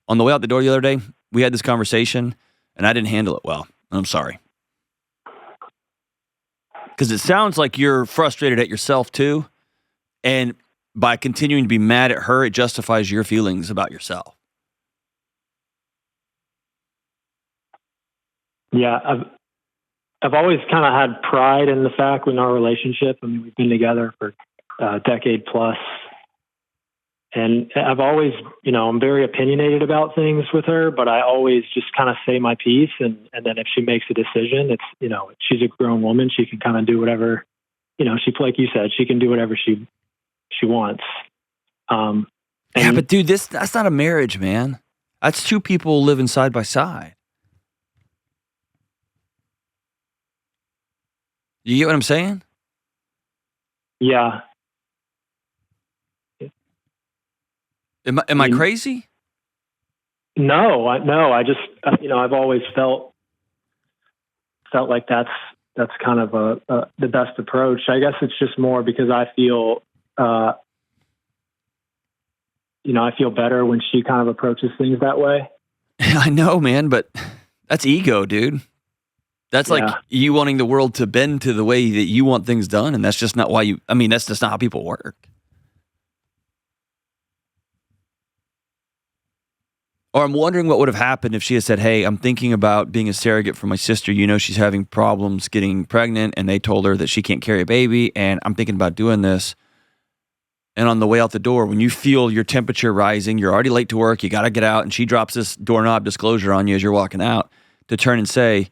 on the way out the door the other day, we had this conversation and I didn't handle it well. I'm sorry. Because it sounds like you're frustrated at yourself too. And by continuing to be mad at her, it justifies your feelings about yourself. Yeah, I've always kind of had pride in the fact in our relationship. I mean, we've been together for a decade plus. And I've always, I'm very opinionated about things with her, but I always just kind of say my piece. And then if she makes a decision, it's, she's a grown woman. She can kind of do whatever, like you said, she can do whatever she wants. Yeah, but dude, that's not a marriage, man. That's two people living side by side. You get what I'm saying? Yeah. Am I crazy? No. I just, I've always felt like that's kind of the best approach. I guess it's just more because I feel, I feel better when she kind of approaches things that way. I know, man, but that's ego, dude. That's like you wanting the world to bend to the way that you want things done, and that's just not why that's just not how people work. Or I'm wondering what would have happened if she had said, hey, I'm thinking about being a surrogate for my sister. She's having problems getting pregnant, and they told her that she can't carry a baby, and I'm thinking about doing this. And on the way out the door, when you feel your temperature rising, you're already late to work, you got to get out, and she drops this doorknob disclosure on you as you're walking out, to turn and say,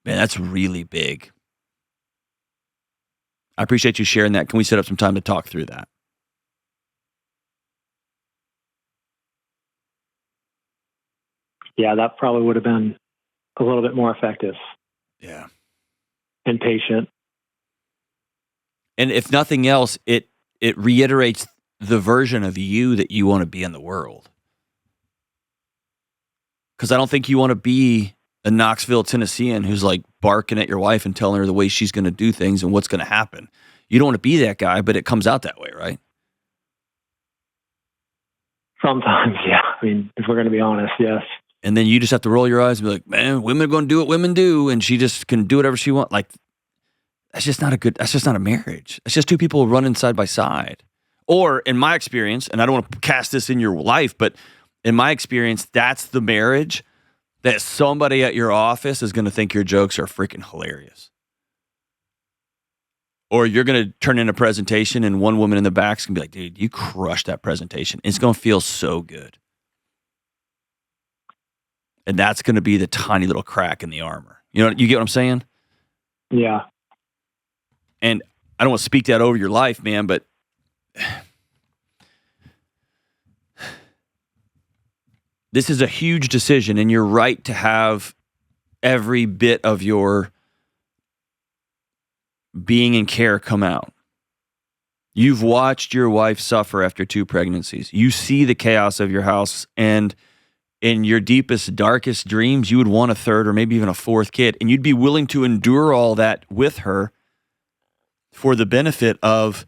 man, that's really big. I appreciate you sharing that. Can we set up some time to talk through that? Yeah, that probably would have been a little bit more effective. Yeah. And patient. And if nothing else, it reiterates the version of you that you want to be in the world. Because I don't think you want to be a Knoxville, Tennessean who's like barking at your wife and telling her the way she's going to do things and what's going to happen. You don't want to be that guy, but it comes out that way, right? Sometimes, yeah. I mean, if we're going to be honest, yes. And then you just have to roll your eyes and be like, man, women are going to do what women do, and she just can do whatever she wants. Like, that's just not a marriage. It's just two people running side by side. Or in my experience, and I don't want to cast this in your life, but in my experience, that's the marriage that somebody at your office is going to think your jokes are freaking hilarious. Or you're going to turn in a presentation and one woman in the back is going to be like, dude, you crushed that presentation. It's going to feel so good. And that's going to be the tiny little crack in the armor. You get what I'm saying? Yeah. And I don't want to speak that over your life, man, but this is a huge decision, and you're right to have every bit of your being in care come out. You've watched your wife suffer after 2 pregnancies. You see the chaos of your house, and in your deepest, darkest dreams, you would want a 3rd or maybe even a 4th kid, and you'd be willing to endure all that with her for the benefit of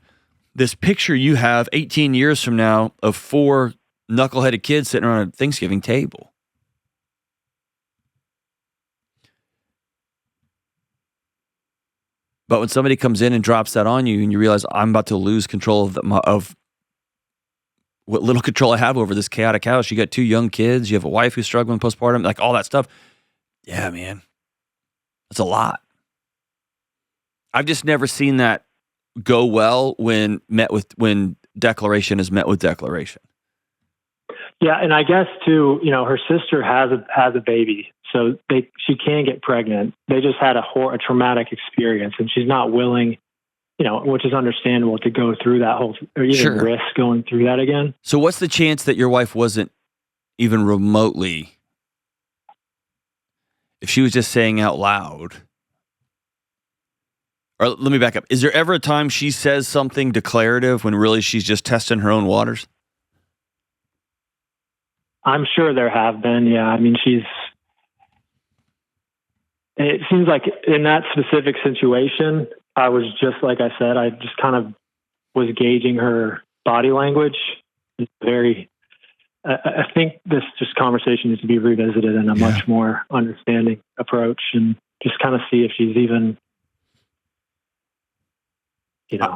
this picture you have 18 years from now of 4 knuckleheaded kids sitting around a Thanksgiving table. But when somebody comes in and drops that on you and you realize I'm about to lose control of what little control I have over this chaotic house. You got 2 young kids. You have a wife who's struggling with postpartum, like all that stuff. Yeah, man. That's a lot. I've just never seen that go well when declaration is met with declaration. Yeah, and I guess too, her sister has a baby, so she can get pregnant. They just had a traumatic experience, and she's not willing, which is understandable, to go through that whole, or even risk going through that again. So what's the chance that your wife wasn't even remotely, if she was just saying out loud, or let me back up. Is there ever a time she says something declarative when really she's just testing her own waters? I'm sure there have been, yeah. I mean, it seems like in that specific situation, I was just, like I said, I just kind of was gauging her body language. I think this conversation needs to be revisited in a much more understanding approach, and just kind of see if she's even,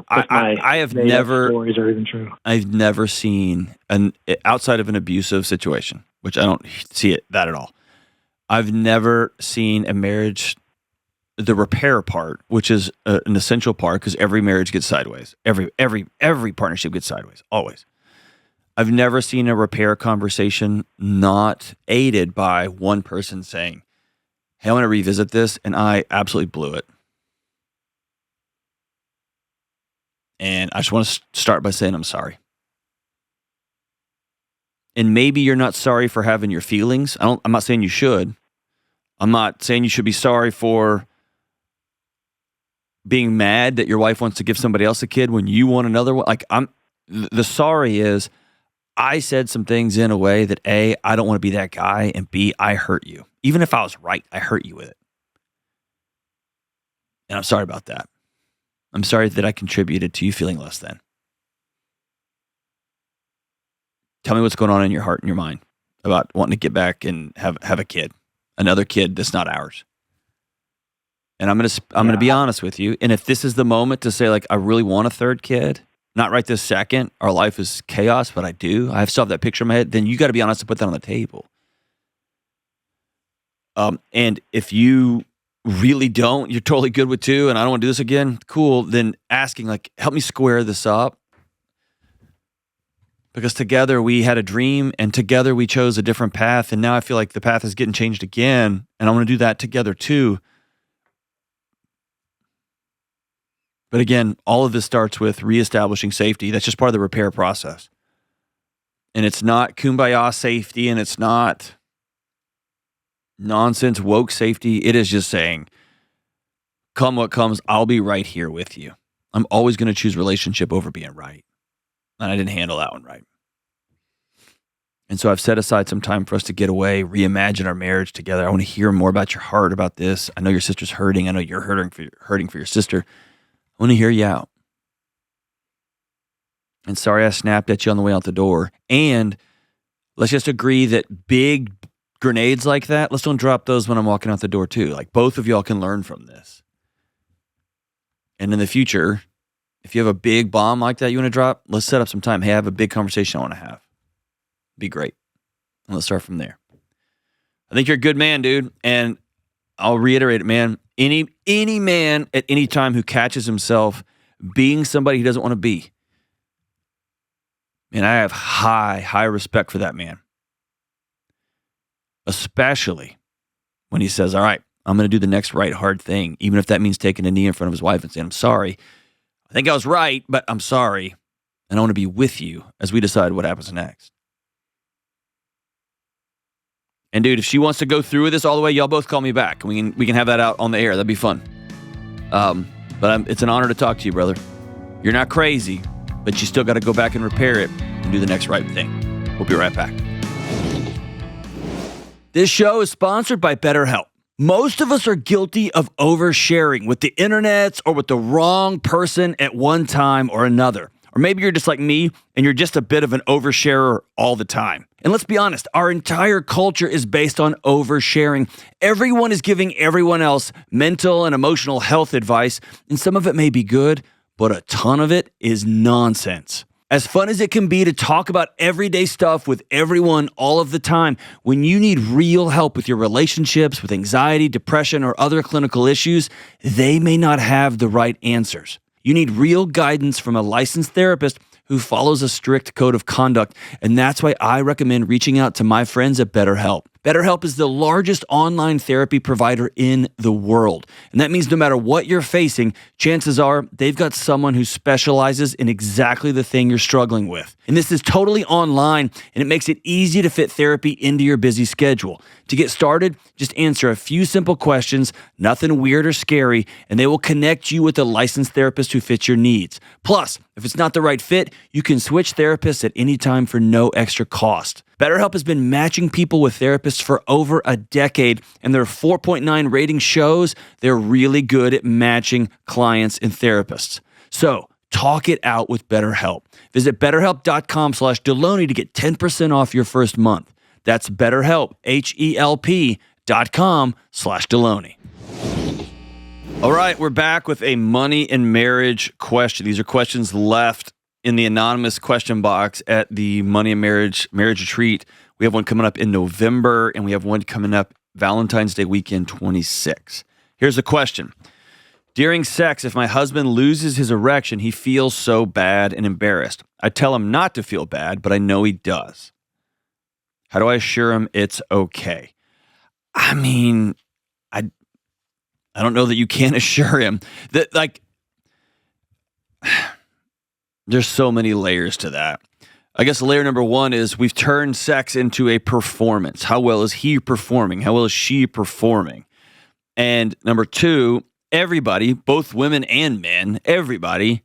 I have never, stories are even true. I've never seen outside of an abusive situation, which I don't see that at all. I've never seen a marriage, the repair part, which is an essential part, because every marriage gets sideways. Every partnership gets sideways, always. I've never seen a repair conversation not aided by one person saying, hey, I want to revisit this, and I absolutely blew it. And I just want to start by saying I'm sorry. And maybe you're not sorry for having your feelings. I'm not saying you should. I'm not saying you should be sorry for being mad that your wife wants to give somebody else a kid when you want another one. Like, the sorry is, I said some things in a way that A, I don't want to be that guy, and B, I hurt you. Even if I was right, I hurt you with it. And I'm sorry about that. I'm sorry that I contributed to you feeling less than. Tell me what's going on in your heart and your mind about wanting to get back and have a kid, another kid that's not ours. And I'm gonna be honest with you. And if this is the moment to say, like, I really want a third kid, not right this second, our life is chaos, but I still have that picture in my head, then you got to be honest and put that on the table. And if you really don't, you're totally good with 2, and I don't want to do this again, cool, then asking, like, help me square this up. Because together we had a dream, and together we chose a different path, and now I feel like the path is getting changed again, and I want to do that together too. But again, all of this starts with reestablishing safety. That's just part of the repair process. And it's not kumbaya safety, and it's not nonsense woke safety. It is just saying, come what comes, I'll be right here with you. I'm always going to choose relationship over being right. And I didn't handle that one right. And so I've set aside some time for us to get away, reimagine our marriage together. I want to hear more about your heart about this. I know your sister's hurting. I know you're hurting for your sister. I want to hear you out. And sorry I snapped at you on the way out the door. And let's just agree that big grenades like that, let's don't drop those when I'm walking out the door too. Like, both of y'all can learn from this. And in the future, if you have a big bomb like that you want to drop, let's set up some time. Hey, I have a big conversation I want to have. Be great. And let's start from there. I think you're a good man, dude. And I'll reiterate it, man. Any man at any time who catches himself being somebody he doesn't want to be, man, I have high respect for that man. Especially when he says, all right, I'm going to do the next right hard thing, even if that means taking a knee in front of his wife and saying, I'm sorry. I think I was right, but I'm sorry. And I want to be with you as we decide what happens next. And dude, if she wants to go through with this all the way, y'all both call me back. We can have that out on the air. That'd be fun. But it's an honor to talk to you, brother. You're not crazy, but you still got to go back and repair it and do the next right thing. We'll be right back. This show is sponsored by BetterHelp. Most of us are guilty of oversharing with the internets or with the wrong person at one time or another. Or maybe you're just like me and you're just a bit of an oversharer all the time. And let's be honest, our entire culture is based on oversharing. Everyone is giving everyone else mental and emotional health advice, and some of it may be good, but a ton of it is nonsense. As fun as it can be to talk about everyday stuff with everyone all of the time, when you need real help with your relationships, with anxiety, depression, or other clinical issues, they may not have the right answers. You need real guidance from a licensed therapist who follows a strict code of conduct, and that's why I recommend reaching out to my friends at BetterHelp. BetterHelp is the largest online therapy provider in the world. And that means no matter what you're facing, chances are they've got someone who specializes in exactly the thing you're struggling with. And this is totally online, and it makes it easy to fit therapy into your busy schedule. To get started, just answer a few simple questions, nothing weird or scary, and they will connect you with a licensed therapist who fits your needs. Plus, if it's not the right fit, you can switch therapists at any time for no extra cost. BetterHelp has been matching people with therapists for over a decade, and their 4.9 rating shows they're really good at matching clients and therapists. So, talk it out with BetterHelp. Visit BetterHelp.com/Delony to get 10% off your first month. That's BetterHelp, HELP.com/Delony. All right, we're back with a money and marriage question. These are questions left in the anonymous question box at the Money and Marriage Retreat. We have one coming up in November, and we have one coming up Valentine's Day weekend 26. Here's the question. During sex, if my husband loses his erection, he feels so bad and embarrassed. I tell him not to feel bad, but I know he does. How do I assure him it's okay? I mean, I don't know that you can assure him that, like, there's so many layers to that. I guess layer number one is we've turned sex into a performance. How well is he performing? How well is she performing? And number two, everybody, both women and men, everybody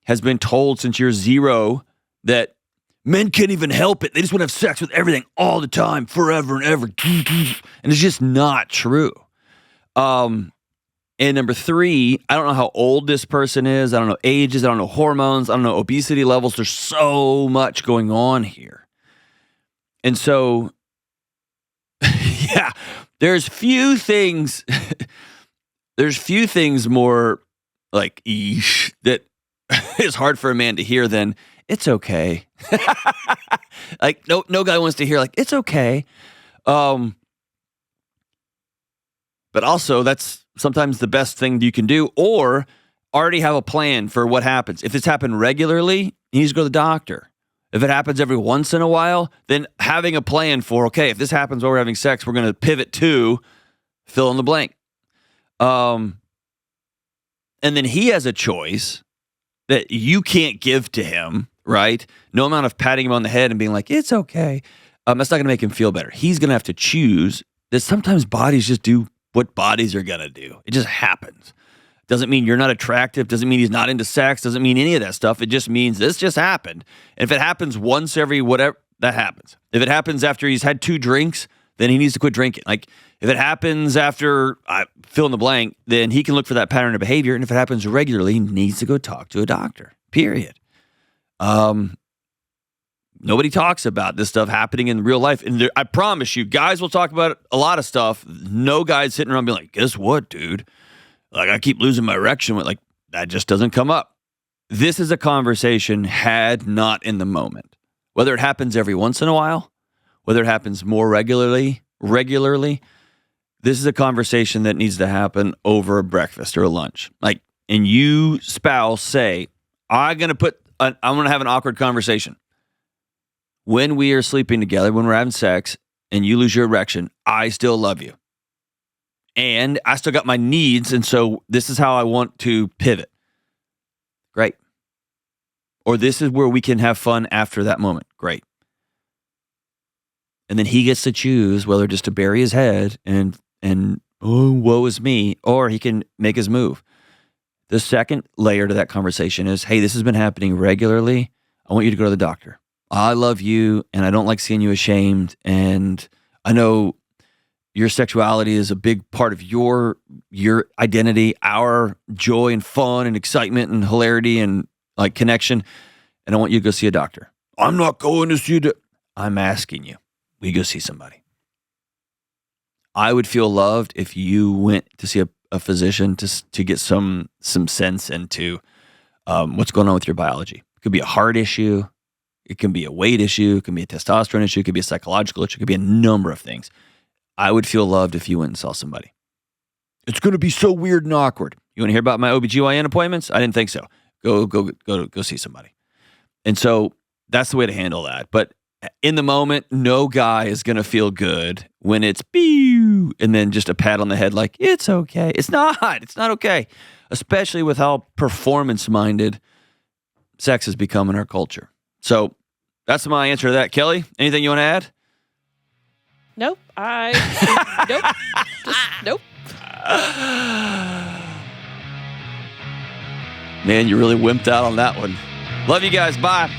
has been told since you're zero that men can't even help it. They just want to have sex with everything all the time, forever and ever. And it's just not true. And number three, I don't know how old this person is. I don't know ages. I don't know hormones. I don't know obesity levels. There's so much going on here. And so, yeah, there's few things more like eesh that is hard for a man to hear than it's okay. Like no guy wants to hear like it's okay. But also that's sometimes the best thing you can do, or already have a plan for what happens. If it's happened regularly, you need to go to the doctor. If it happens every once in a while, then having a plan for, okay, if this happens while we're having sex, we're going to pivot to fill in the blank. And then he has a choice that you can't give to him, right? No amount of patting him on the head and being like, it's okay. That's not going to make him feel better. He's going to have to choose that sometimes bodies just do what bodies are going to do. It just happens. Doesn't mean you're not attractive. Doesn't mean he's not into sex. Doesn't mean any of that stuff. It just means this just happened. And if it happens once every whatever, that happens. If it happens after he's had 2 drinks, then he needs to quit drinking. Like if it happens after fill in the blank, then he can look for that pattern of behavior. And if it happens regularly, he needs to go talk to a doctor, period. Nobody talks about this stuff happening in real life. And I promise you, guys will talk about a lot of stuff. No guy's sitting around being like, guess what, dude? Like, I keep losing my erection. Like, that just doesn't come up. This is a conversation had not in the moment. Whether it happens every once in a while, whether it happens more regularly, this is a conversation that needs to happen over a breakfast or a lunch. Like, and you, spouse, say, I'm going to have an awkward conversation. When we are sleeping together, when we're having sex, and you lose your erection, I still love you. And I still got my needs, and so this is how I want to pivot. Great. Or this is where we can have fun after that moment. Great. And then he gets to choose whether just to bury his head and oh, woe is me, or he can make his move. The second layer to that conversation is, hey, this has been happening regularly. I want you to go to the doctor. I love you, and I don't like seeing you ashamed, and I know your sexuality is a big part of your identity, our joy and fun and excitement and hilarity and like connection, and I want you to go see a doctor. I'm not going to see I'm asking you, will you go see somebody? I would feel loved if you went to see a physician to get some sense into what's going on with your biology. It could be a heart issue. It can be a weight issue. It can be a testosterone issue. It could be a psychological issue. It could be a number of things. I would feel loved if you went and saw somebody. It's going to be so weird and awkward. You want to hear about my OBGYN appointments? I didn't think so. Go see somebody. And so that's the way to handle that. But in the moment, no guy is going to feel good when it's pew and then just a pat on the head like, it's okay. It's not. It's not okay. Especially with how performance-minded sex has become in our culture. So that's my answer to that. Kelly, anything you want to add? Nope. Nope. Just nope. Man, you really wimped out on that one. Love you guys. Bye.